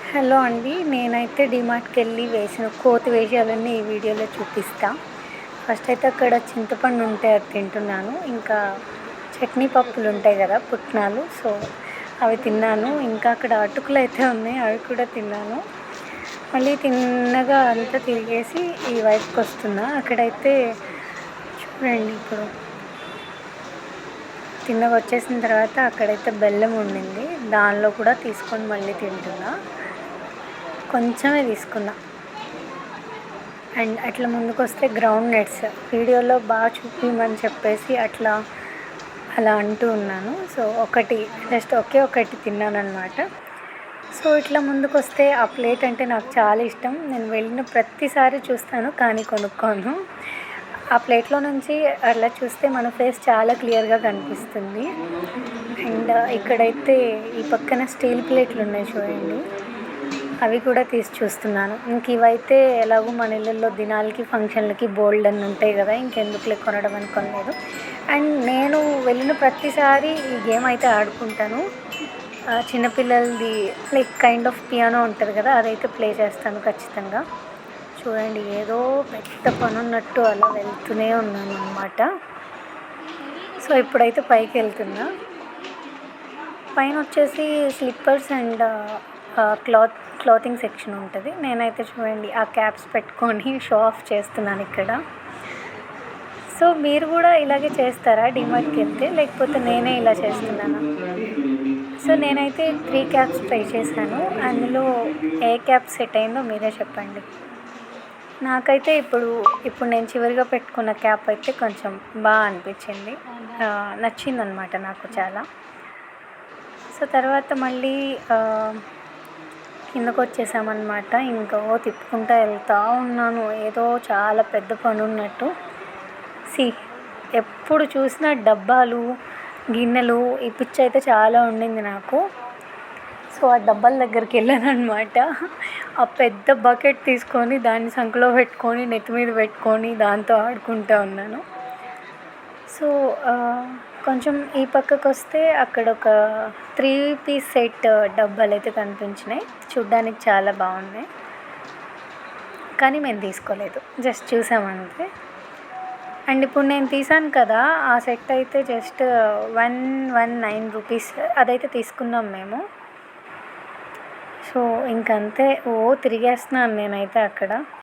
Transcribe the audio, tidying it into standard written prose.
Hello అండి. నేనైతే డీమార్ట్‌కెళ్ళి వేసిన కోతి వేషాలన్నీ ఈ వీడియోలో చూపిస్తా. ఫస్ట్ అయితే అక్కడ చింతపండు ఉంటే అది తింటున్నాను. ఇంకా చట్నీ పప్పులుంటాయి గదా! పుట్నాలు. సో, అవి తిన్నాను. ఇంకా అక్కడ అటుకులైతే ఉన్నాయి. అవి కూడా తిన్నాను. మళ్ళీ తిన్నగా అంతా తిరిగేసి ఈ వైపుకొస్తున్నా. అక్కడైతే చూడండి ఇప్పుడు తిన్నగా వచ్చేసిన తర్వాత అక్కడైతే బెల్లం ఉండింది. దానిలో కూడా తీసుకొని మళ్ళీ తింటున్నా. కొంచెమే తీసుకున్నా. అండ్ అట్లా ముందుకొస్తే గ్రౌండ్ నట్స్ వీడియోలో బాగా చూపిమని చెప్పేసి అలా అంటూ ఉన్నాను. సో, జస్ట్ ఒకే ఒకటి తిన్నాననమాట. సో, ఇట్లా ముందుకొస్తే ఆ ప్లేట్ అంటే నాకు చాలా ఇష్టం. నేను వెళ్ళిన ప్రతిసారి చూస్తాను కానీ కొనుక్కోను. ఆ ప్లేట్‌లో నుంచి అలా చూస్తే మన ఫేస్ చాలా క్లియర్‌గా కనిపిస్తుంది. అండ్ ఇక్కడైతే ఈ పక్కన స్టీల్ ప్లేట్లున్నాయి చూడండి. అవి కూడా తీసి చూస్తున్నాను. ఇవైతే ఎలాగో మన ఇళ్ళల్లో దినాలకి, ఫంక్షన్‌లకి బోలెడన్ని ఉంటాయి కదా! ఇంకెందుకులే కొనడం అని కొనలేదు. అండ్ నేను వెళ్ళిన ప్రతిసారి ఈ గేమ్ అయితే ఆడుకుంటాను. చిన్నపిల్లలది లైక్ కైండ్ ఆఫ్ పియానో ఉంటది కదా! అదైతే ప్లే చేస్తాను ఖచ్చితంగా. చూడండి ఏదో పెద్ద పనున్నట్టు అలా వెళ్తూనే ఉన్నాననమాట. సో, ఇప్పుడైతే పైకెళ్తున్నా. పైనొచ్చేసి స్లిప్పర్స్ అండ్ క్లాతింగ్ సెక్షన్ ఉంటది. నేనైతే చూడండి ఆ క్యాప్స్ పెట్టుకొని షో ఆఫ్ చేస్తున్నాను ఇక్కడ. సో, మీరు కూడా ఇలాగే చేస్తారా డీమార్ట్‌కెళ్తే? లేకపోతే నేనే ఇలా చేస్తున్నానా? సో, నేనైతే 3 క్యాప్స్ ట్రై చేశాను. అందులో ఏ క్యాప్ సెట్ అయిందో మీరే చెప్పండి. నాకైతే ఇప్పుడు నేను చివరిగా పెట్టుకున్న క్యాప్ అయితే కొంచెం అనిపించింది. నచ్చిందనమాట నాకు చాలా. సో, తర్వాత మళ్ళీ కిందకొచ్చేసామనమాట. ఇంకా తిప్పుకుంటా వెళ్తా ఉన్నాను. ఏదో చాలా పెద్ద పనున్నట్టు. ఎప్పుడు చూసినా డబ్బాలు, గిన్నెలు ఈ పిచ్చయితే చాలా ఉండింది నాకు. సో, ఆ డబ్బాల దగ్గరికి వెళ్ళాననమాట. ఆ పెద్ద బకెట్ తీసుకొని దాన్ని సంకలో పెట్టుకొని, నెత్తి మీద పెట్టుకొని దాంతో ఆడుకుంటా ఉన్నాను. సో, కొంచెం ఈ పక్కకొస్తే అక్కడ ఒక 3 పీస్ సెట్ డబ్బాలైతే కనిపించినాయి. చూడ్డానికి చాలా బాగున్నాయి. కానీ మేము తీసుకోలేదు. జస్ట్ చూసామంతే. అండ్ ఇప్పుడు నేను తీసాను కదా! ఆ సెట్ అయితే జస్ట్ 119 రూపీస్ అదైతే తీసుకున్నాం మేము. సో, ఇంకంతే తిరిగేస్తున్నాను నేనైతే అక్కడ.